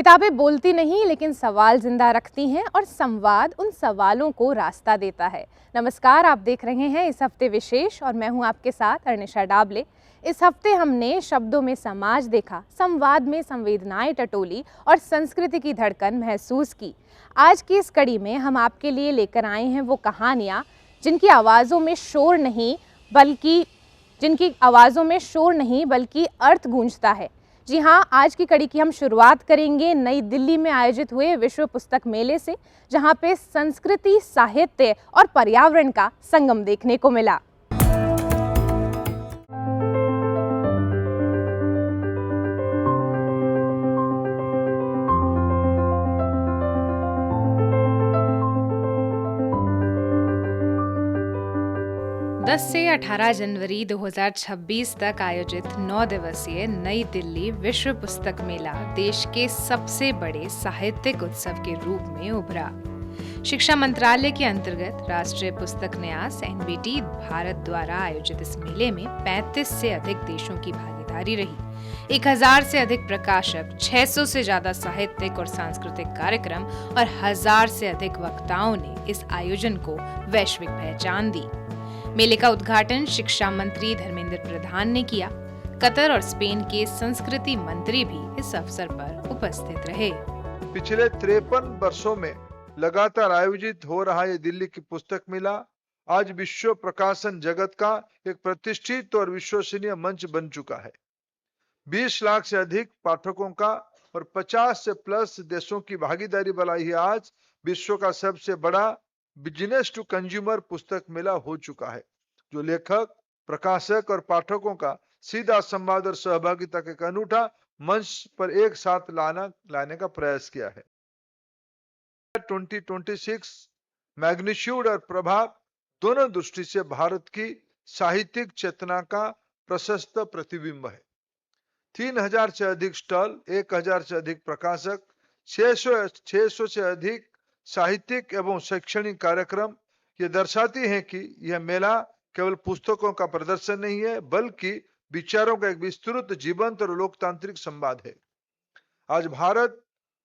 किताबें बोलती नहीं लेकिन सवाल जिंदा रखती हैं और संवाद उन सवालों को रास्ता देता है। नमस्कार, आप देख रहे हैं इस हफ्ते विशेष और मैं हूं आपके साथ अर्निशा डाबले। इस हफ्ते हमने शब्दों में समाज देखा, संवाद में संवेदनाएं टटोली और संस्कृति की धड़कन महसूस की। आज की इस कड़ी में हम आपके लिए लेकर आए हैं वो कहानियाँ जिनकी आवाज़ों में शोर नहीं बल्कि अर्थ गूंजता है। जी हाँ, आज की कड़ी की हम शुरुआत करेंगे नई दिल्ली में आयोजित हुए विश्व पुस्तक मेले से, जहाँ पे संस्कृति, साहित्य और पर्यावरण का संगम देखने को मिला। दस से 18 जनवरी 2026 तक आयोजित 9 दिवसीय नई दिल्ली विश्व पुस्तक मेला देश के सबसे बड़े साहित्यिक उत्सव के रूप में उभरा। शिक्षा मंत्रालय के अंतर्गत राष्ट्रीय पुस्तक न्यास (NBT) भारत द्वारा आयोजित इस मेले में 35 से अधिक देशों की भागीदारी रही। 1000 से अधिक प्रकाशक, 600 से ज्यादा साहित्यिक और सांस्कृतिक कार्यक्रम और 1000 से अधिक वक्ताओं ने इस आयोजन को वैश्विक पहचान दी। मेले का उद्घाटन शिक्षा मंत्री धर्मेंद्र प्रधान ने किया। कतर और स्पेन के संस्कृति मंत्री भी इस अवसर पर उपस्थित रहे। पिछले 53 वर्षों में लगातार आयोजित हो रहा ये दिल्ली की पुस्तक मेला आज विश्व प्रकाशन जगत का एक प्रतिष्ठित और विश्वसनीय मंच बन चुका है। 20 लाख से अधिक पाठकों का और 50 से प्लस देशों की भागीदारी वाला ये आज विश्व का सबसे बड़ा बिजनेस टू कंज्यूमर पुस्तक मेला हो चुका है, जो लेखक, प्रकाशक और पाठकों का सीधा संवाद और सहभागिता का एक अनूठा मंच पर एक साथ लाने का प्रयास किया है। 2026 मैग्नीट्यूड और प्रभाव दोनों दृष्टि से भारत की साहित्यिक चेतना का प्रशस्त प्रतिबिंब है। 3000 से अधिक स्टॉल, 1000 से अधिक प्रकाशक, 600 से अधिक साहित्यिक एवं शैक्षणिक कार्यक्रम ये दर्शाती हैं कि यह मेला केवल पुस्तकों का प्रदर्शन नहीं है, बल्कि विचारों का एक विस्तृत, जीवंत और लोकतांत्रिक संवाद है। आज भारत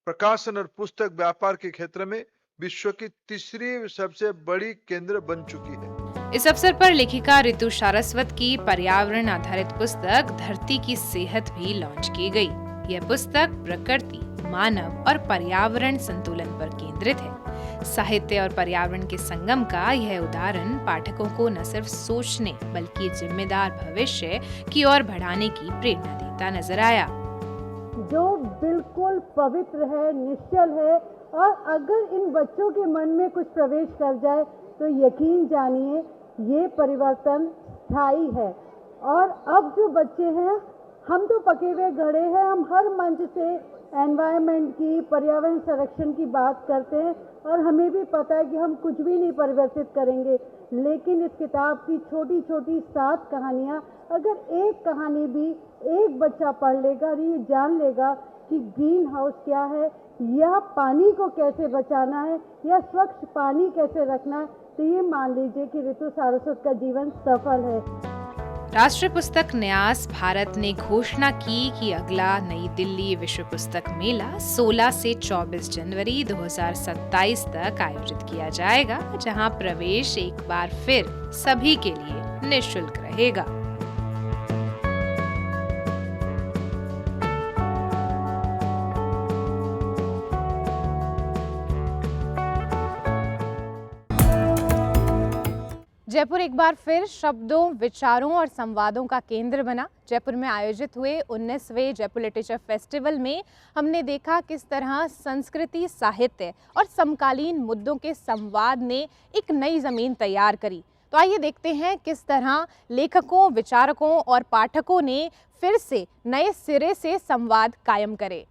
प्रकाशन और पुस्तक व्यापार के क्षेत्र में विश्व की तीसरी सबसे बड़ी केंद्र बन चुकी है। इस अवसर पर लेखिका ऋतु सारस्वत की पर्यावरण आधारित पुस्तक धरती की सेहत भी लॉन्च की गई। यह पुस्तक प्रकृति, मानव और पर्यावरण संतुलन पर केंद्रित है। साहित्य और पर्यावरण के संगम का यह उदाहरण पाठकों को न सिर्फ सोचने बल्कि जिम्मेदार भविष्य की ओर बढ़ाने की प्रेरणा देता नजर आया। जो बिल्कुल पवित्र है, निश्चल है, और अगर इन बच्चों के मन में कुछ प्रवेश कर जाए तो यकीन जानिए ये परिवर्तन स्थायी है। और अब जो बच्चे हैं, हम तो पके हुए घड़े हैं, हम हर मंच से एनवायरनमेंट की, पर्यावरण संरक्षण की बात करते हैं और हमें भी पता है कि हम कुछ भी नहीं परिवर्तित करेंगे। लेकिन इस किताब की छोटी छोटी 7 कहानियाँ, अगर एक कहानी भी एक बच्चा पढ़ लेगा और ये जान लेगा कि ग्रीन हाउस क्या है, या पानी को कैसे बचाना है, या स्वच्छ पानी कैसे रखना है, तो ये मान लीजिए कि ऋतु सारस्वत का जीवन सफल है। राष्ट्रीय पुस्तक न्यास भारत ने घोषणा की कि अगला नई दिल्ली विश्व पुस्तक मेला 16 से 24 जनवरी 2027 तक आयोजित किया जाएगा, जहां प्रवेश एक बार फिर सभी के लिए निःशुल्क रहेगा। जयपुर एक बार फिर शब्दों, विचारों और संवादों का केंद्र बना। जयपुर में आयोजित हुए 19वें जयपुर लिटरेचर फेस्टिवल में हमने देखा किस तरह संस्कृति, साहित्य और समकालीन मुद्दों के संवाद ने एक नई जमीन तैयार करी। तो आइए देखते हैं किस तरह लेखकों, विचारकों और पाठकों ने फिर से नए सिरे से संवाद कायम करे।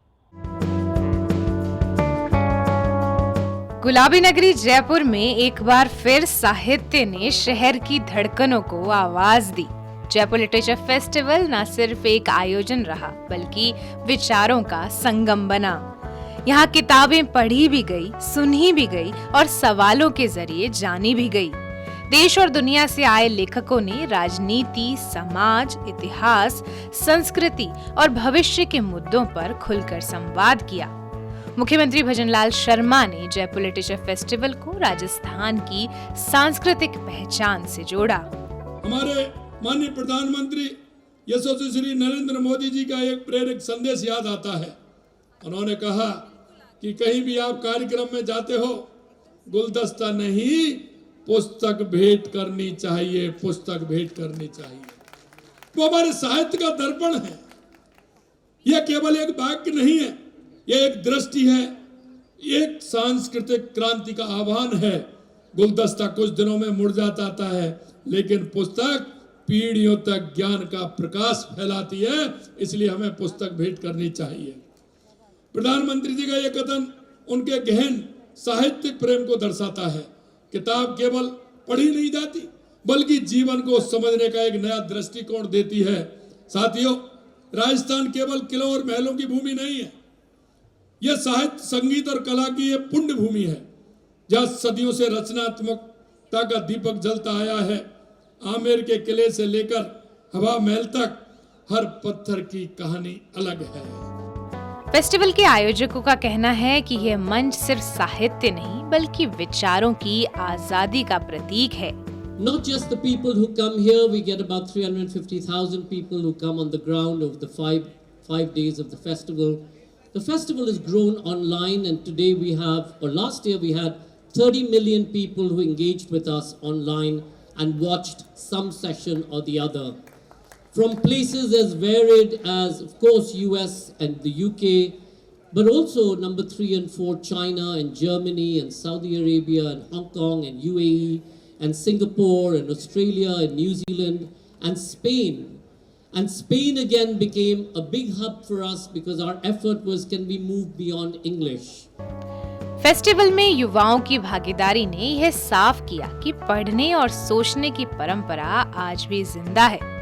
गुलाबी नगरी जयपुर में एक बार फिर साहित्य ने शहर की धड़कनों को आवाज दी। जयपुर लिटरेचर फेस्टिवल न सिर्फ एक आयोजन रहा बल्कि विचारों का संगम बना। यहाँ किताबें पढ़ी भी गई, सुनी भी गई और सवालों के जरिए जानी भी गई। देश और दुनिया से आए लेखकों ने राजनीति, समाज, इतिहास, संस्कृति और भविष्य के मुद्दों पर खुलकर संवाद किया। मुख्यमंत्री भजनलाल शर्मा ने जयपुर लिटरेचर फेस्टिवल को राजस्थान की सांस्कृतिक पहचान से जोड़ा। हमारे माननीय प्रधानमंत्री यशस्वी श्री नरेंद्र मोदी जी का एक प्रेरक संदेश याद आता है। उन्होंने कहा कि कहीं भी आप कार्यक्रम में जाते हो, गुलदस्ता नहीं, पुस्तक भेंट करनी चाहिए, पुस्तक भेंट करनी चाहिए। वो हमारे साहित्य का दर्पण है। यह केवल एक वाक्य नहीं है, यह एक दृष्टि है, एक सांस्कृतिक क्रांति का आह्वान है। गुलदस्ता कुछ दिनों में मुरझाता है, लेकिन पुस्तक पीढ़ियों तक ज्ञान का प्रकाश फैलाती है, इसलिए हमें पुस्तक भेंट करनी चाहिए। प्रधानमंत्री जी का यह कथन उनके गहन साहित्यिक प्रेम को दर्शाता है। किताब केवल पढ़ी नहीं जाती, बल्कि जीवन को समझने का एक नया दृष्टिकोण देती है। साथियों, राजस्थान केवल किलों और महलों की भूमि नहीं है, यह साहित्य, संगीत और कला की एक पुण्य भूमि है, जहाँ सदियों से रचनात्मकता का दीपक जलता आया है। आमेर के किले से लेकर हवा महल तक हर पत्थर की कहानी अलग है। फेस्टिवल के आयोजकों का कहना है कि यह मंच सिर्फ साहित्य नहीं, बल्कि विचारों की आजादी का प्रतीक है। Not just the people who come here, we get about 350,000 people who come on the ground over the five days of the festival. The festival has grown online, and today we have, or last year we had 30 million people who engaged with us online and watched some session or the other. From places as varied as, of course, US and the UK, but also number 3 and 4, China and Germany and Saudi Arabia and Hong Kong and UAE and Singapore and Australia and New Zealand and Spain. And Spain again became a big hub for us because our effort was, can we move beyond English? Festival में युवाओं की भागीदारी ने यह साफ किया कि पढ़ने और सोचने की परंपरा आज भी जिंदा है।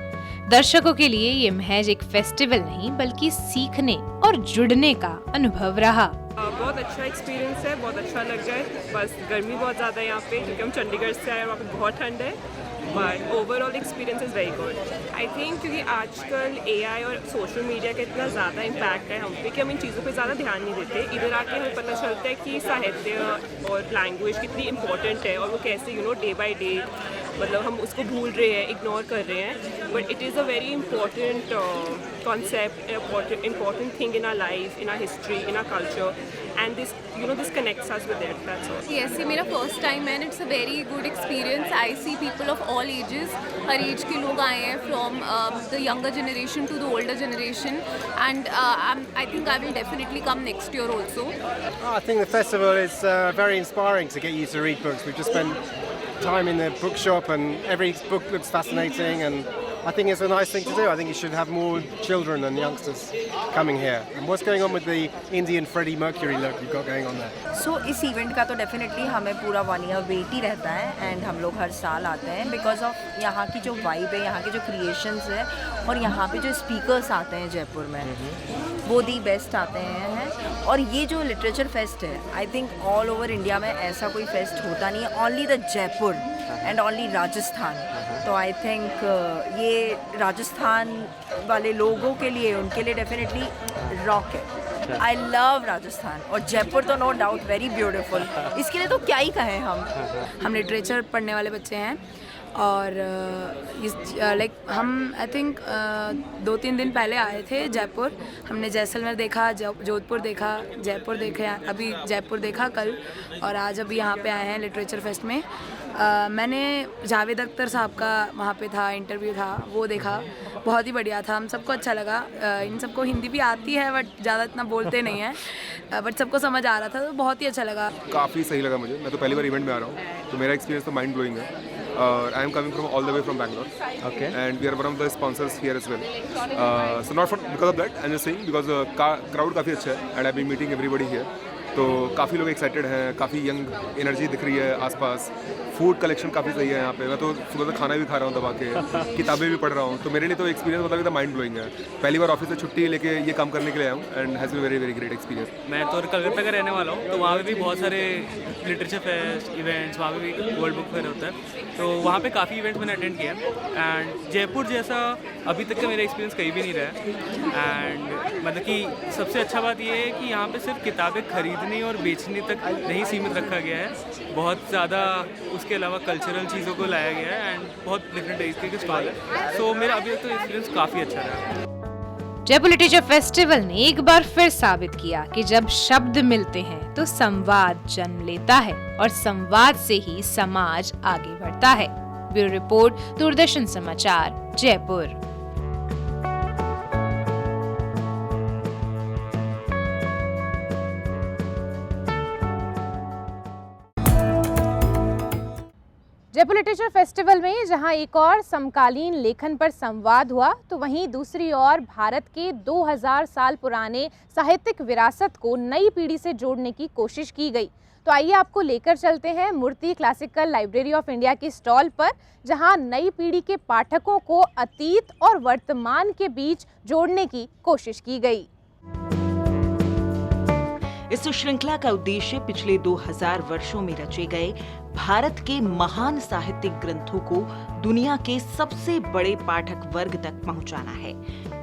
दर्शकों के लिए ये महज एक फेस्टिवल नहीं, बल्कि सीखने और जुड़ने का अनुभव रहा। बहुत अच्छा एक्सपीरियंस है, बहुत अच्छा लग रहा है। बस गर्मी बहुत ज़्यादा है यहाँ पे, क्योंकि हम चंडीगढ़ से आए हैं, वहाँ पे बहुत ठंड है, but overall experience is very good. I think क्योंकि आजकल एआई और सोशल मीडिया का इतना ज़्यादा इम्पैक्ट है हम पे कि हम इन चीज़ों पे ज़्यादा ध्यान नहीं देते। इधर आके हमें पता चलता है कि साहित्य और लैंग्वेज कितनी इंपॉर्टेंट है और वो कैसे डे बाई डे मतलब हम उसको भूल रहे हैं, इग्नोर कर रहे हैं, but it is a very important concept, important thing in our life, in our history, in our culture, and this connects us with it. That's all. Yes, ये मेरा first time है and it's a very good experience. I see people of all ages, her age के लोग आए हैं, from the younger generation to the older generation, and I think I will definitely come next year also. I think the festival is very inspiring to get you to read books. We've just spent time in the bookshop and every book looks fascinating, and I think it's a nice thing to do. I think you should have more children and youngsters coming here. And what's going on with the Indian Freddie Mercury look you've got going on there? So इस event का तो definitely हमें पूरा 1 year wait ही रहता है, and हम लोग हर साल आते हैं बिकॉज ऑफ यहाँ की जो वाइब है, यहाँ के जो क्रिएशंस है, और यहाँ पे जो स्पीकर्स आते हैं जयपुर में, वो दी बेस्ट आते हैं। और ये जो लिटरेचर फेस्ट है, I think all over India में ऐसा कोई फेस्ट होता नहीं है, only the Jaipur and only Rajasthan. तो आई थिंक ये राजस्थान वाले लोगों के लिए, उनके लिए डेफिनेटली रॉक है। आई लव राजस्थान, और जयपुर तो नो डाउट वेरी ब्यूटीफुल। इसके लिए तो क्या ही कहें हम लिटरेचर पढ़ने वाले बच्चे हैं, और हम आई थिंक 2-3 दिन पहले आए थे जयपुर। हमने जैसलमेर देखा, जोधपुर देखा, जयपुर देखे, अभी जयपुर देखा कल, और आज अभी यहाँ पे आए हैं लिटरेचर फेस्ट में। मैंने जावेद अख्तर साहब का वहाँ पे था, इंटरव्यू था, वो देखा, बहुत ही बढ़िया था, हम सबको अच्छा लगा। इन सबको हिंदी भी आती है बट ज़्यादा इतना बोलते नहीं हैं, बट सबको समझ आ रहा था, तो बहुत ही अच्छा लगा। काफ़ी सही लगा मुझे। मैं तो पहली बार इवेंट में आ रहा हूँ, तो मेरा एक्सपीरियंस तो माइंड ब्लोइंग है। I am coming from all the way from Bangalore. Okay. And we are one of the sponsors here as well. So not because of that, I'm just saying because the crowd काफ़ी अच्छा है, and I've been meeting everybody here. तो काफ़ी लोग excited हैं, काफ़ी young energy दिख रही है आसपास। फूड कलेक्शन काफ़ी सही है यहाँ पे। मैं तो सुबह से खाना भी खा रहा हूँ दबा के, किताबें भी पढ़ रहा हूँ। तो मेरे लिए तो एक्सपीरियंस मतलब एकदम माइंड ब्लोइंग है। पहली बार ऑफिस से छुट्टी लेके ये काम करने के लिए आया हूँ and has been very very great experience. मैं तो कलकत्ता का रहने वाला हूँ, तो वहाँ पे भी बहुत सारे लिटरेचर फेस्ट इवेंट्स, वहाँ पे भी वर्ल्ड बुक फेयर होता है, तो वहाँ पे काफ़ी इवेंट्स मैंने अटेंड किया एंड जयपुर जैसा अभी तक का मेरा एक्सपीरियंस कहीं भी नहीं रहा है। एंड मतलब कि सबसे अच्छा बात ये है कि यहाँ पे सिर्फ किताबें खरीदने और बेचने तक नहीं सीमित रखा गया है, बहुत ज़्यादा उसके अलावा कल्चरल चीज़ों को लाया गया है एंड बहुत डिफरेंट तरीके के स्टॉल है। सो मेरा अभी तक तो एक्सपीरियंस काफ़ी अच्छा रहा। जयपुर लिटरेचर फेस्टिवल ने एक बार फिर साबित किया कि जब शब्द मिलते हैं तो संवाद जन्म लेता है और संवाद से ही समाज आगे बढ़ता है। ब्यूरो रिपोर्ट, दूरदर्शन समाचार, जयपुर। जयपुर लिटरेचर फेस्टिवल में जहां एक और समकालीन लेखन पर संवाद हुआ, तो वहीं दूसरी ओर भारत के 2000 साल पुराने साहित्यिक विरासत को नई पीढ़ी से जोड़ने की कोशिश की गई। तो आइए आपको लेकर चलते हैं मूर्ति क्लासिकल लाइब्रेरी ऑफ इंडिया की स्टॉल पर, जहां नई पीढ़ी के पाठकों को अतीत और वर्तमान के बीच जोड़ने की कोशिश की गई। इस श्रृंखला का उद्देश्य पिछले 2000 वर्षों में रचे गए भारत के महान साहित्यिक ग्रंथों को दुनिया के सबसे बड़े पाठक वर्ग तक पहुंचाना है।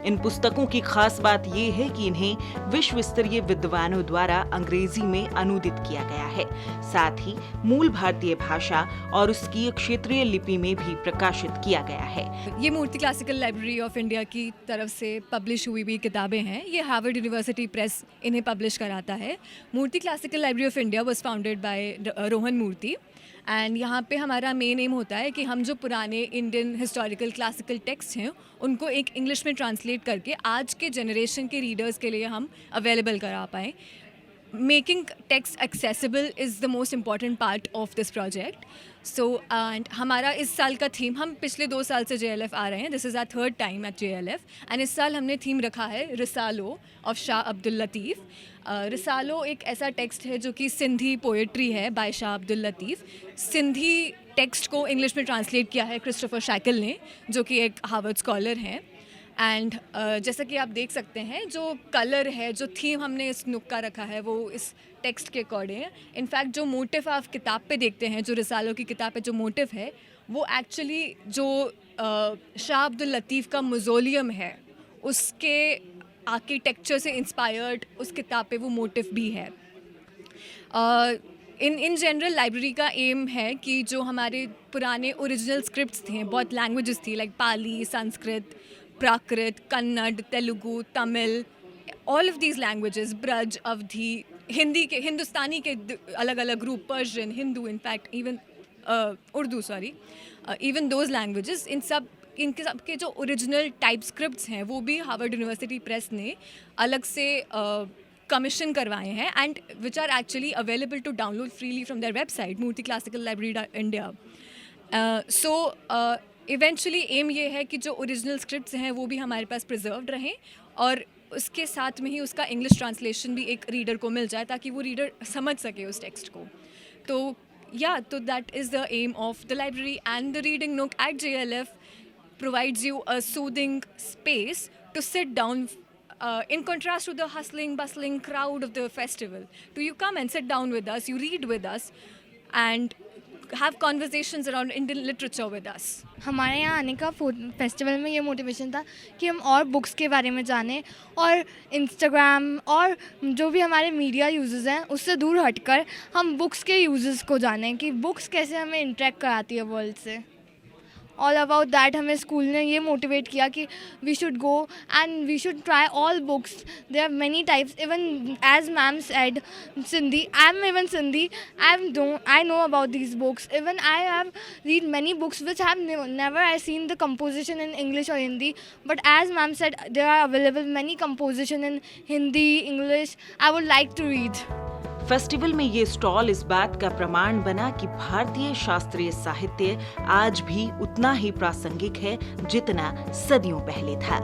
इन पुस्तकों की खास बात ये है कि इन्हें विश्व स्तरीय विद्वानों द्वारा अंग्रेजी में अनुदित किया गया है, साथ ही मूल भारतीय भाषा और उसकी क्षेत्रीय लिपि में भी प्रकाशित किया गया है। ये Murty classical library of India की तरफ से पब्लिश हुई भी किताबें हैं। ये हार्वर्ड यूनिवर्सिटी प्रेस इन्हें पब्लिश कराता है। Murty classical library of India was founded by Rohan Murty and यहाँ पे हमारा मेन एम होता है कि हम जो पुराने इंडियन हिस्टोरिकल क्लासिकल टेक्स्ट हैं उनको एक इंग्लिश में ट्रांसलेट करके आज के जनरेशन के रीडर्स के लिए हम अवेलेबल करा पाएँ। Making text accessible is the most important part of this project. So and हमारा इस साल का थीम, हम पिछले 2 साल से JLF आ रहे हैं, this is our 3rd time at JLF and इस साल हमने थीम रखा है रिसालो ऑफ शाह अब्दुल लतीफ़। रिसालो एक ऐसा टेक्स्ट है जो कि सिंधी पोएट्री है बाय शाह अब्दुल लतीफ़। सिंधी टेक्स्ट को इंग्लिश में ट्रांसलेट किया है क्रिस्टोफर शैकल ने, जो कि एक हार्वर्ड स्कॉलर हैं। एंड जैसा कि आप देख सकते हैं, जो कलर है, जो थीम हमने इस नुक का रखा है वो इस टेक्स्ट के अकॉर्डिंग है। इनफैक्ट जो मोटिव आप किताब पे देखते हैं, जो रिसालो की किताब पे जो मोटिव है, वो एक्चुअली जो शाह अब्दुल लतीफ़ का मौज़ोलियम है उसके आर्किटेक्चर से इंस्पायर्ड उस किताब पे वो मोटिव भी है। इन जनरल लाइब्रेरी का एम है कि जो हमारे पुराने ओरिजिनल स्क्रिप्ट्स थे, बहुत लैंग्वेजेस थी like Pali, Sanskrit, Prakrit, Kannada, Telugu, Tamil, all of these languages, Braj, Awadhi, Hindi के, हिंदुस्तानी के अलग अलग group, Persian, Hindu, in fact even Urdu, even those languages, इनके सब के जो ओरिजिनल टाइप स्क्रिप्ट्स हैं वो भी हार्वर्ड यूनिवर्सिटी प्रेस ने अलग से कमीशन करवाए हैं and which are actually available to download freely from their website Murty classical library India. So eventually aim ये है कि जो ओरिजिनल स्क्रिप्ट्स हैं वो भी हमारे पास प्रिजर्व्ड रहें और उसके साथ में ही उसका इंग्लिश ट्रांसलेशन भी एक रीडर को मिल जाए ताकि वो रीडर समझ सके उस टेक्स्ट को। तो that is the aim of the library and the reading nook at JLF provides you a soothing space to sit down in contrast to the hustling, bustling crowd of the festival. So you come and sit down with us, you read with us and have conversations around Indian literature with us. हमारे यहाँ आने का festival में ये motivation था कि हम और बुक्स के बारे में जानें और इंस्टाग्राम और जो भी हमारे मीडिया यूज़र्स हैं उससे दूर हटकर हम बुक्स के यूज़र्स को जानें कि बुक्स कैसे हमें इंटरेक्ट कराती है वर्ल्ड से। ऑल अबाउट दैट हमें स्कूल ने ये मोटिवेट किया कि we should go and we should try all books, there are many types, even as ma'am said Sindhi, I am even Sindhi, I know about these books, even I have read many books which have never I seen the composition in English और Hindi, but as ma'am said there are available many composition in Hindi, English, I would like to read. Festival में ये stall इस बात का प्रमाण बना कि भारतीय शास्त्रीय साहित्य आज भी उतना ही प्रासंगिक है जितना सदियों पहले था।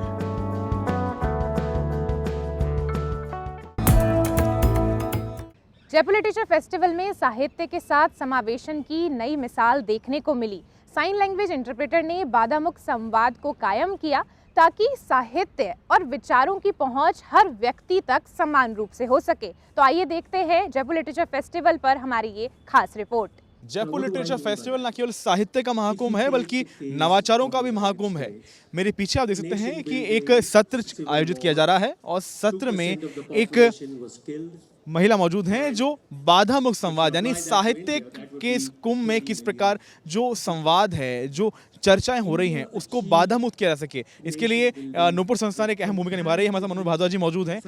जयपुर लिटरेचर फेस्टिवल में साहित्य के साथ समावेशन की नई मिसाल देखने को मिली। साइन लैंग्वेज इंटरप्रेटर ने बाधामुक्त संवाद को कायम किया ताकि साहित्य और विचारों की पहुंच हर व्यक्ति तक समान रूप से हो सके। तो आइए देखते हैं जयपुर लिटरेचर फेस्टिवल पर हमारी ये खास रिपोर्ट। जयपुर लिटरेचर फेस्टिवल न केवल साहित्य का महाकुंभ है बल्कि नवाचारों का भी महाकुंभ है। मेरे पीछे आप देख सकते हैं कि एक सत्र आयोजित किया जा रहा है और सत्र में एक महिला मौजूद हैं जो बाधा मुक्त संवाद यानी साहित्य के इस कुंभ में किस प्रकार जो संवाद है, जो चर्चाएं हो रही हैं, उसको बाधा मुक्त किया जा सके, इसके लिए नूपुर संस्थान एक अहम भूमिका निभा रही है। हमारे साथ मनोज भारद्वाज जी मौजूद हैं।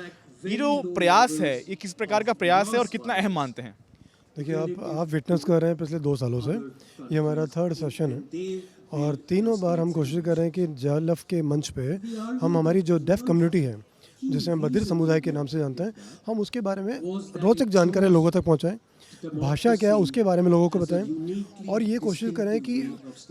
ये जो प्रयास है, ये किस प्रकार का प्रयास है और कितना अहम मानते हैं? देखिए, आप विटनेस कर रहे हैं पिछले 2 सालों से, ये हमारा 3rd सेशन है और तीनों बार हम कोशिश कर रहे हैं कि JLF के मंच पे हम हमारी जो डेफ कम्युनिटी है, जिसे हम बधिर समुदाय के नाम से जानते हैं, हम उसके बारे में रोचक जानकारी लोगों तक पहुंचाएं, भाषा क्या है उसके बारे में लोगों को बताएं और ये कोशिश करें कि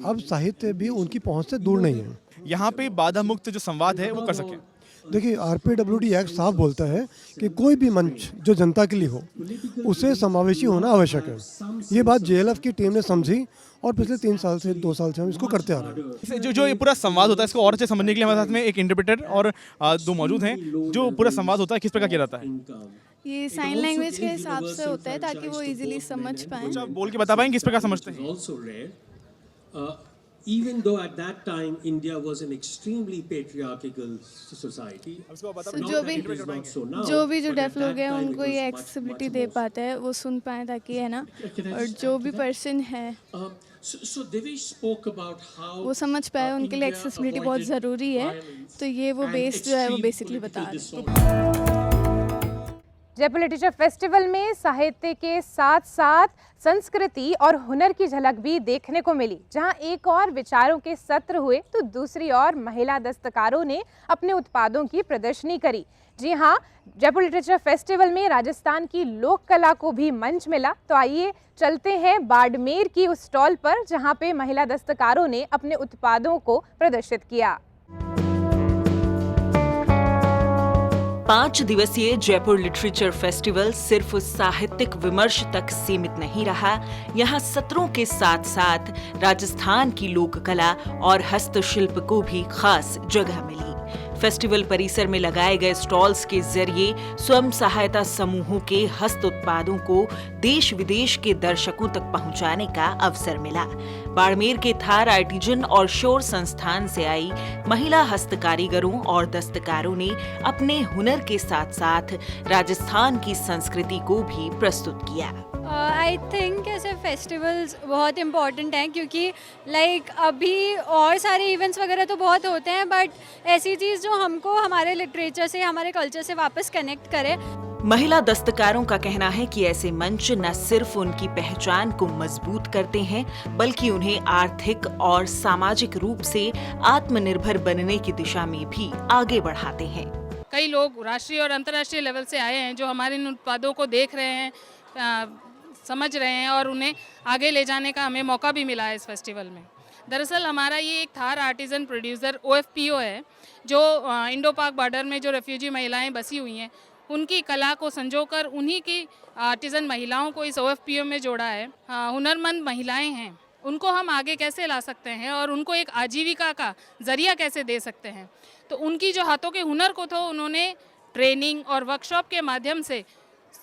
अब साहित्य भी उनकी पहुंच से दूर नहीं है। यहाँ पे बाधा मुक्त जो संवाद है वो कर सकें। देखिए, RPWD एक्ट साफ बोलता है कि कोई भी मंच जो जनता के लिए हो उसे समावेशी होना आवश्यक है। ये बात JLF की टीम ने समझी और पिछले 2 साल से हम इसको करते आ रहे हैं। जो ये पूरा संवाद होता है, इसको और अच्छे समझने के लिए हमारे साथ में एक इंटरप्रेटर और 2 मौजूद हैं। जो पूरा संवाद होता है किस प्रकार किया जाता है? ये साइन लैंग्वेज के हिसाब से होता है ताकि वो इजीली समझ पाएं। अच्छा, बोल के बता पाएंगे किस प्रकार समझते हैं? Even though at that time India was an extremely patriarchal society, जो भी डेफ लोग हैं उनको ये एक्सेसिबिलिटी दे पाता है, वो सुन पाए ताकि, है ना, और जो भी पर्सन है वो समझ पाए, उनके लिए एक्सेसिबिलिटी बहुत ज़रूरी है। तो ये वो बेस जो है वो बेसिकली बता रहे हैं। जयपुर लिटरेचर फेस्टिवल में साहित्य के साथ साथ संस्कृति और हुनर की झलक भी देखने को मिली। जहां एक और विचारों के सत्र हुए तो दूसरी ओर महिला दस्तकारों ने अपने उत्पादों की प्रदर्शनी करी। जी हां, जयपुर लिटरेचर फेस्टिवल में राजस्थान की लोक कला को भी मंच मिला। तो आइए चलते हैं बाड़मेर की उस स्टॉल पर जहां पे महिला दस्तकारों ने अपने उत्पादों को प्रदर्शित किया। 5 दिवसीय जयपुर लिटरेचर फेस्टिवल सिर्फ साहित्यिक विमर्श तक सीमित नहीं रहा। यहाँ सत्रों के साथ साथ राजस्थान की लोक कला और हस्तशिल्प को भी खास जगह मिली। फेस्टिवल परिसर में लगाए गए स्टॉल्स के जरिए स्वयं सहायता समूहों के हस्त उत्पादों को देश विदेश के दर्शकों तक पहुंचाने का अवसर मिला। बाड़मेर के थार आर्टिजन और शोर संस्थान से आई महिला हस्त कारीगरों और दस्तकारों ने अपने हुनर के साथ साथ राजस्थान की संस्कृति को भी प्रस्तुत किया। आई थिंक ऐसे फेस्टिवल्स बहुत इम्पॉर्टेंट हैं क्योंकि अभी और सारे इवेंट्स वगैरह तो बहुत होते हैं, बट ऐसी चीज़ जो हमको हमारे लिटरेचर से, हमारे कल्चर से वापस कनेक्ट करे। महिला दस्तकारों का कहना है कि ऐसे मंच न सिर्फ उनकी पहचान को मजबूत करते हैं बल्कि उन्हें आर्थिक और सामाजिक रूप से आत्मनिर्भर बनने की दिशा में भी आगे बढ़ाते हैं। कई लोग राष्ट्रीय और अंतर्राष्ट्रीय लेवल से आए हैं जो हमारे इन उत्पादों को देख रहे हैं, समझ रहे हैं और उन्हें आगे ले जाने का हमें मौका भी मिला है इस फेस्टिवल में। दरअसल हमारा ये एक थार आर्टिजन प्रोड्यूसर OFPO है जो इंडो पाक बॉर्डर में जो रेफ्यूजी महिलाएं बसी हुई हैं उनकी कला को संजोकर उन्हीं की आर्टिजन महिलाओं को इस OFPO में जोड़ा है। हुनरमंद महिलाएं हैं, उनको हम आगे कैसे ला सकते हैं और उनको एक आजीविका का जरिया कैसे दे सकते हैं। तो उनकी जो हाथों के हुनर को तो उन्होंने ट्रेनिंग और वर्कशॉप के माध्यम से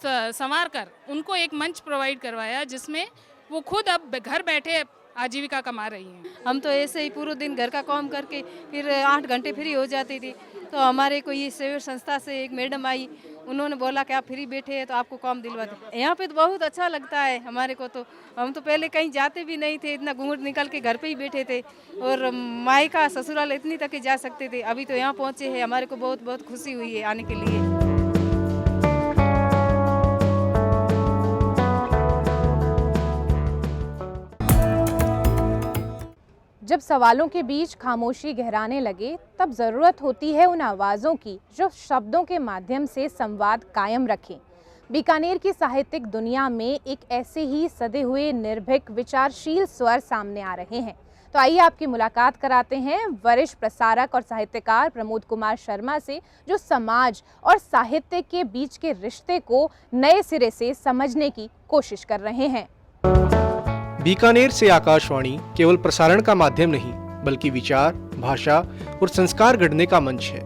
संवार कर उनको एक मंच प्रोवाइड करवाया जिसमें वो खुद अब घर बैठे आजीविका कमा रही हैं। हम तो ऐसे ही पूरे दिन घर का काम करके फिर 8 घंटे फ्री हो जाती थी, तो हमारे कोई सेवा संस्था से एक मैडम आई, उन्होंने बोला कि आप फ्री बैठे हैं तो आपको काम दिलवा दें। यहाँ पे तो बहुत अच्छा लगता है हमारे को। तो हम तो पहले कहीं जाते भी नहीं थे, इतना घूंघट निकल के घर पे ही बैठे थे और मायका ससुराल इतनी तक ही जा सकते थे। अभी तो यहाँ पहुँचे हैं, हमारे को बहुत बहुत खुशी हुई है आने के लिए। जब सवालों के बीच खामोशी गहराने लगे तब ज़रूरत होती है उन आवाज़ों की जो शब्दों के माध्यम से संवाद कायम रखें। बीकानेर की साहित्यिक दुनिया में एक ऐसे ही सदे हुए निर्भीक विचारशील स्वर सामने आ रहे हैं। तो आइए आपकी मुलाकात कराते हैं वरिष्ठ प्रसारक और साहित्यकार प्रमोद कुमार शर्मा से, जो समाज और साहित्य के बीच के रिश्ते को नए सिरे से समझने की कोशिश कर रहे हैं। बीकानेर से आकाशवाणी केवल प्रसारण का माध्यम नहीं, बल्कि विचार, भाषा और संस्कार गढ़ने का मंच है।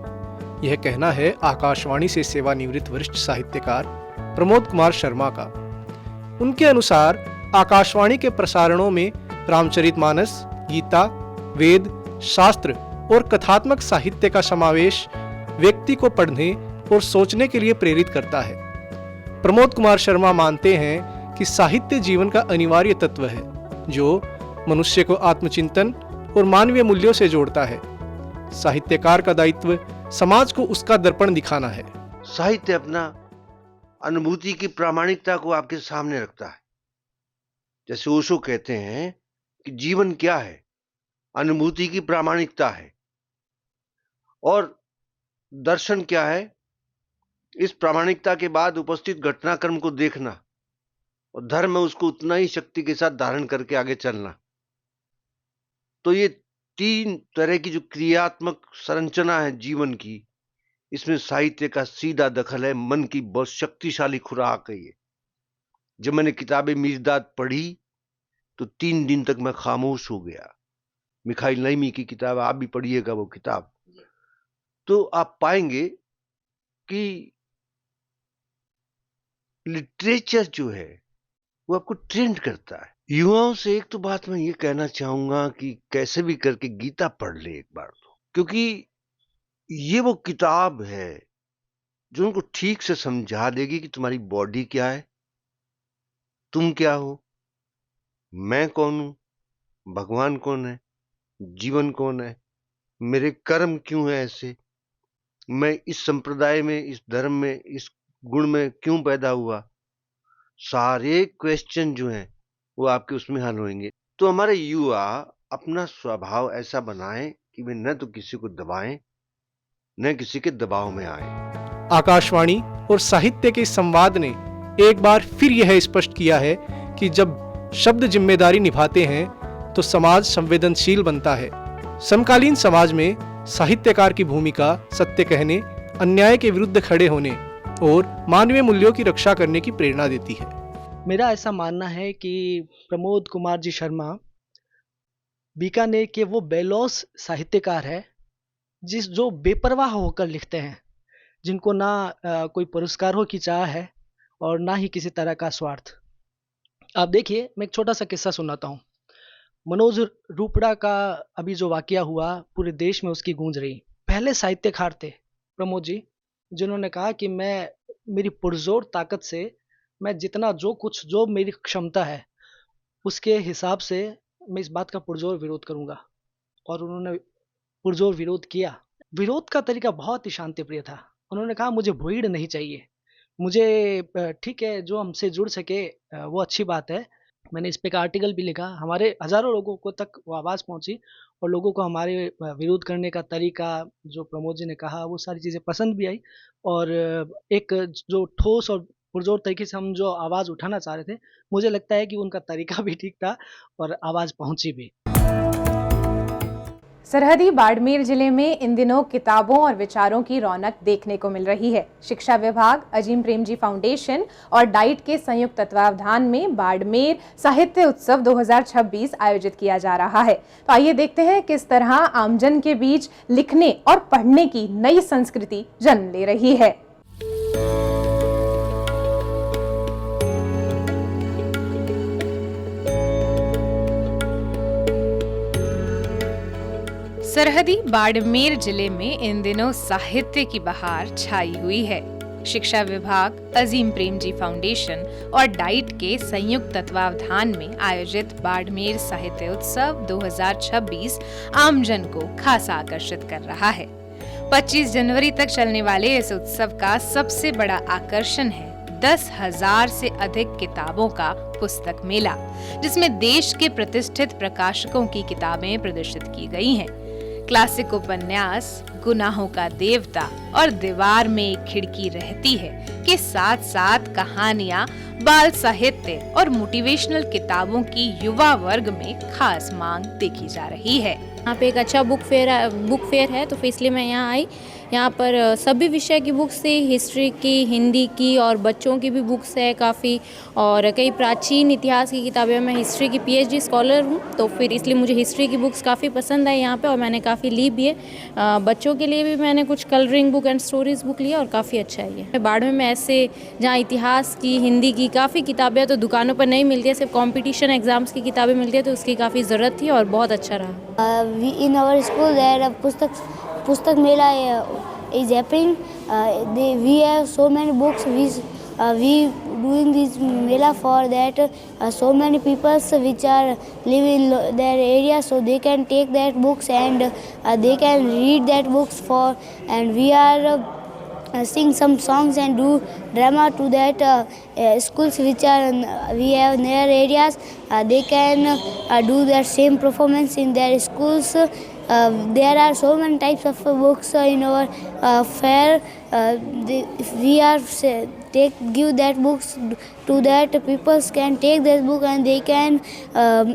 यह कहना है आकाशवाणी से सेवानिवृत्त वरिष्ठ साहित्यकार प्रमोद कुमार शर्मा का। उनके अनुसार आकाशवाणी के प्रसारणों में रामचरितमानस, गीता, वेद, शास्त्र और कथात्मक साहित्य का समावेश व्यक्ति को पढ़ने और सोचने के लिए प्रेरित करता है। प्रमोद कुमार शर्मा मानते हैं कि साहित्य जीवन का अनिवार्य तत्व है, जो मनुष्य को आत्मचिंतन और मानवीय मूल्यों से जोड़ता है। साहित्यकार का दायित्व समाज को उसका दर्पण दिखाना है। साहित्य अपना अनुभूति की प्रामाणिकता को आपके सामने रखता है। जैसे ओशो कहते हैं कि जीवन क्या है, अनुभूति की प्रामाणिकता है, और दर्शन क्या है, इस प्रामाणिकता के बाद उपस्थित घटनाक्रम को देखना, और धर्म है उसको उतना ही शक्ति के साथ धारण करके आगे चलना। तो ये तीन तरह की जो क्रियात्मक संरचना है जीवन की, इसमें साहित्य का सीधा दखल है। मन की बहुत शक्तिशाली खुराक है ये। जब मैंने किताबें मीरदाद पढ़ी तो 3 दिन तक मैं खामोश हो गया। मिखाइल नईमी की किताब, आप भी पढ़िएगा वो किताब, तो आप पाएंगे कि लिटरेचर जो है वो आपको ट्रेंड करता है। युवाओं से एक तो बात मैं ये कहना चाहूंगा कि कैसे भी करके गीता पढ़ ले एक बार तो, क्योंकि ये वो किताब है जो उनको ठीक से समझा देगी कि तुम्हारी बॉडी क्या है, तुम क्या हो, मैं कौन हूं, भगवान कौन है, जीवन कौन है, मेरे कर्म क्यों है ऐसे, मैं इस संप्रदाय में, इस धर्म में, इस गुण में क्यों पैदा हुआ। सारे क्वेश्चन जो हैं वो आपके उसमें हल होंगे। तो हमारे युवा अपना स्वभाव ऐसा बनाएं कि वे न तो किसी को दबाएं, न किसी के दबाव में आए। आकाशवाणी और साहित्य के संवाद ने एक बार फिर यह स्पष्ट किया है कि जब शब्द जिम्मेदारी निभाते हैं तो समाज संवेदनशील बनता है। समकालीन समाज में साहित्यकार की भूमिका सत्य कहने, अन्याय के विरुद्ध खड़े होने और मानवीय मूल्यों की रक्षा करने की प्रेरणा देती है। मेरा ऐसा मानना है कि प्रमोद कुमार जी शर्मा बीकानेर के वो बेलौस साहित्यकार है जो बेपरवाह होकर लिखते हैं, जिनको ना कोई पुरस्कारों की चाह है और ना ही किसी तरह का स्वार्थ। आप देखिए, मैं एक छोटा सा किस्सा सुनाता हूँ। मनोज रूपड़ा का अभी जो वाकया हुआ, पूरे देश में उसकी गूंज रही। पहले साहित्यकार थे प्रमोद जी, जिन्होंने कहा कि मैं मेरी पुरजोर ताकत से मैं जितना जो मेरी क्षमता है उसके हिसाब से मैं इस बात का पुरजोर विरोध करूंगा। और उन्होंने पुरजोर विरोध किया। विरोध का तरीका बहुत ही शांतिप्रिय था। उन्होंने कहा मुझे भीड़ नहीं चाहिए, मुझे ठीक है जो हमसे जुड़ सके वो अच्छी बात है। मैंने इस पे का आर्टिकल भी लिखा, हमारे हजारों लोगों को तक वो आवाज़ पहुंची और लोगों को हमारे विरोध करने का तरीका जो प्रमोद जी ने कहा वो सारी चीज़ें पसंद भी आई। और एक जो ठोस और पुरजोर तरीके से हम जो आवाज़ उठाना चाह रहे थे, मुझे लगता है कि उनका तरीका भी ठीक था और आवाज़ पहुंची भी। सरहदी बाड़मेर जिले में इन दिनों किताबों और विचारों की रौनक देखने को मिल रही है। शिक्षा विभाग, अजीम प्रेमजी फाउंडेशन और डाइट के संयुक्त तत्वावधान में बाड़मेर साहित्य उत्सव 2026 आयोजित किया जा रहा है। तो आइए देखते हैं किस तरह आमजन के बीच लिखने और पढ़ने की नई संस्कृति जन्म ले रही है। सरहदी बाड़मेर जिले में इन दिनों साहित्य की बहार छाई हुई है। शिक्षा विभाग, अजीम प्रेमजी फाउंडेशन और डाइट के संयुक्त तत्वावधान में आयोजित बाड़मेर साहित्य उत्सव 2026 आमजन को खासा आकर्षित कर रहा है। 25 जनवरी तक चलने वाले इस उत्सव का सबसे बड़ा आकर्षण है 10,000 से अधिक किताबों का पुस्तक मेला, जिसमें देश के प्रतिष्ठित प्रकाशकों की किताबें प्रदर्शित की गई हैं। क्लासिक उपन्यास गुनाहों का देवता और दीवार में एक खिड़की रहती है के साथ साथ कहानियां, बाल साहित्य और मोटिवेशनल किताबों की युवा वर्ग में खास मांग देखी जा रही है। यहाँ पे एक अच्छा बुक फेयर है, तो इसलिए मैं यहाँ आई। यहाँ पर सभी विषय की बुक्स थी, हिस्ट्री की, हिंदी की और बच्चों की भी बुक्स है काफ़ी, और कई प्राचीन इतिहास की किताबें। मैं हिस्ट्री की PhD स्कॉलर हूँ, तो फिर इसलिए मुझे हिस्ट्री की बुक्स काफ़ी पसंद आई यहाँ पे, और मैंने काफ़ी ली भी है। बच्चों के लिए भी मैंने कुछ colouring book and stories book लिया और काफ़ी अच्छा है ये। बाड़मेर में ऐसे जहाँ इतिहास की, हिंदी की काफ़ी किताबें तो दुकानों पर नहीं मिलती है, सिर्फ कॉम्पिटिशन एग्जाम्स की किताबें मिलती है, तो उसकी काफ़ी ज़रूरत थी और बहुत अच्छा रहा। इन आवर स्कूल देयर पुस्तक मेला is happening. We have so many books. We doing this mela for that so many people which are living in their area, so they can take that books and they can read that books for, and we are sing some songs and do drama to that schools which are we have near areas. They can do their same performance in their schools. There are so many types of books in our fair. We are give that books to that people can take that book and they can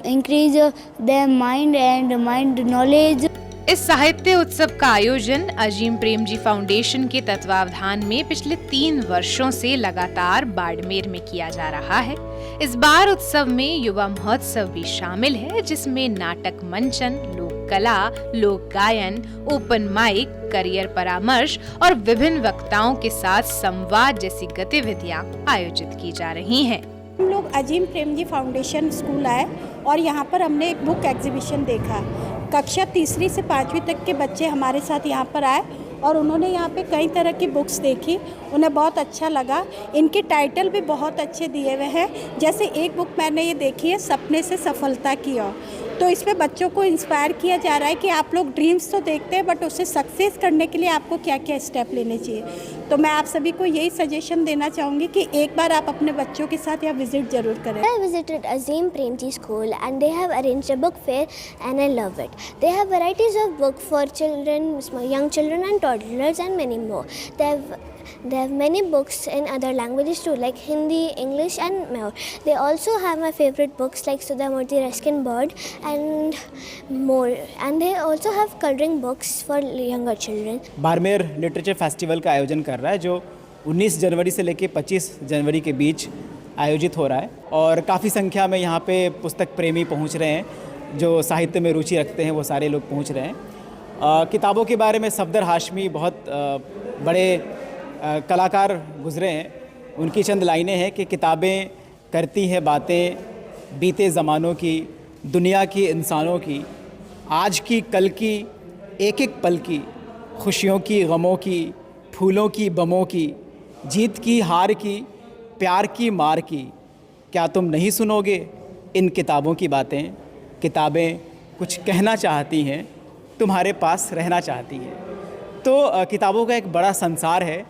increase their mind and mind knowledge. इस साहित्य उत्सव का आयोजन Azim Premji foundation के तत्वावधान में पिछले 3 वर्षों से लगातार बाड़मेर में किया जा रहा है। इस बार उत्सव में युवा महोत्सव भी शामिल है, जिसमें नाटक मंचन, लोक कला, लोक गायन, ओपन माइक, करियर परामर्श और विभिन्न वक्ताओं के साथ संवाद जैसी गतिविधियां आयोजित की जा रही हैं। हम लोग अजीम प्रेमजी फाउंडेशन स्कूल आए और यहाँ पर हमने एक बुक एग्जीबिशन देखा। कक्षा 3री से 5वीं तक के बच्चे हमारे साथ यहाँ पर आए और उन्होंने यहाँ पे कई तरह की बुक्स देखी, उन्हें बहुत अच्छा लगा। इनके टाइटल भी बहुत अच्छे दिए हुए हैं। जैसे एक बुक मैंने ये देखी है, सपने से सफलता की ओर, तो इसमें बच्चों को इंस्पायर किया जा रहा है कि आप लोग ड्रीम्स तो देखते हैं, बट उसे सक्सेस करने के लिए आपको क्या क्या स्टेप लेने चाहिए। तो मैं आप सभी को यही सजेशन देना चाहूँगी कि एक बार आप अपने बच्चों के साथ यहाँ विजिट जरूर करें। I visited Azim Premji School and they have arranged a book fair and I love it. They have varieties of books for children, young children and toddlers and many more. They have many books in other languages too, like Hindi, English and more. They also have my favorite books like Sudhamurti Ruskin Bird and more. And they also have coloring books for younger children. Barmer literature festival का आयोजन कर रहा है, जो 19 जनवरी से लेकर 25 जनवरी के बीच आयोजित हो रहा है, और काफ़ी संख्या में यहाँ पे पुस्तक प्रेमी पहुँच रहे हैं, जो साहित्य में रुचि रखते हैं वो सारे लोग पहुँच रहे हैं। किताबों के बारे में सफदर हाशमी बहुत बड़े कलाकार गुजरे हैं। उनकी चंद लाइनें हैं कि किताबें करती हैं बातें बीते ज़मानों की, दुनिया की, इंसानों की, आज की, कल की, एक एक पल की, खुशियों की, गमों की, फूलों की, बमों की, जीत की, हार की, प्यार की, मार की। क्या तुम नहीं सुनोगे इन किताबों की बातें? किताबें कुछ कहना चाहती हैं, तुम्हारे पास रहना चाहती हैं। तो किताबों का एक बड़ा संसार है,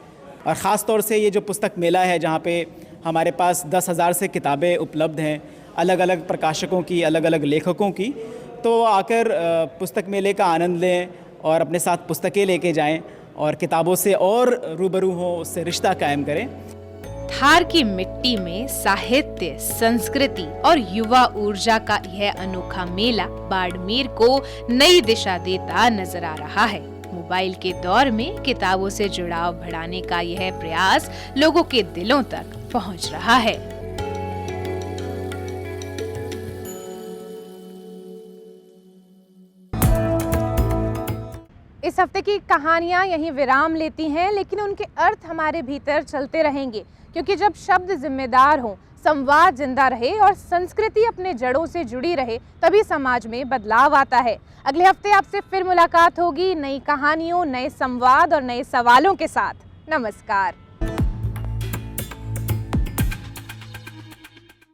और ख़ास तौर से ये जो पुस्तक मेला है, जहाँ पे हमारे पास 10,000 से किताबें उपलब्ध हैं, अलग अलग प्रकाशकों की, अलग अलग लेखकों की। तो आकर पुस्तक मेले का आनंद लें और अपने साथ पुस्तकें लेके जाएं और किताबों से और रूबरू हों, उससे रिश्ता कायम करें। धार की मिट्टी में साहित्य, संस्कृति और युवा ऊर्जा का यह अनोखा मेला बाड़मेर को नई दिशा देता नजर आ रहा है। मोबाइल के दौर में किताबों से जुड़ाव बढ़ाने का यह प्रयास लोगों के दिलों तक पहुंच रहा है। इस हफ्ते की कहानियां यहीं विराम लेती हैं, लेकिन उनके अर्थ हमारे भीतर चलते रहेंगे, क्योंकि जब शब्द जिम्मेदार हों, संवाद जिंदा रहे और संस्कृति अपने जड़ों से जुड़ी रहे, तभी समाज में बदलाव आता है। अगले हफ्ते आपसे फिर मुलाकात होगी नई कहानियों, नए संवाद और नए सवालों के साथ। नमस्कार।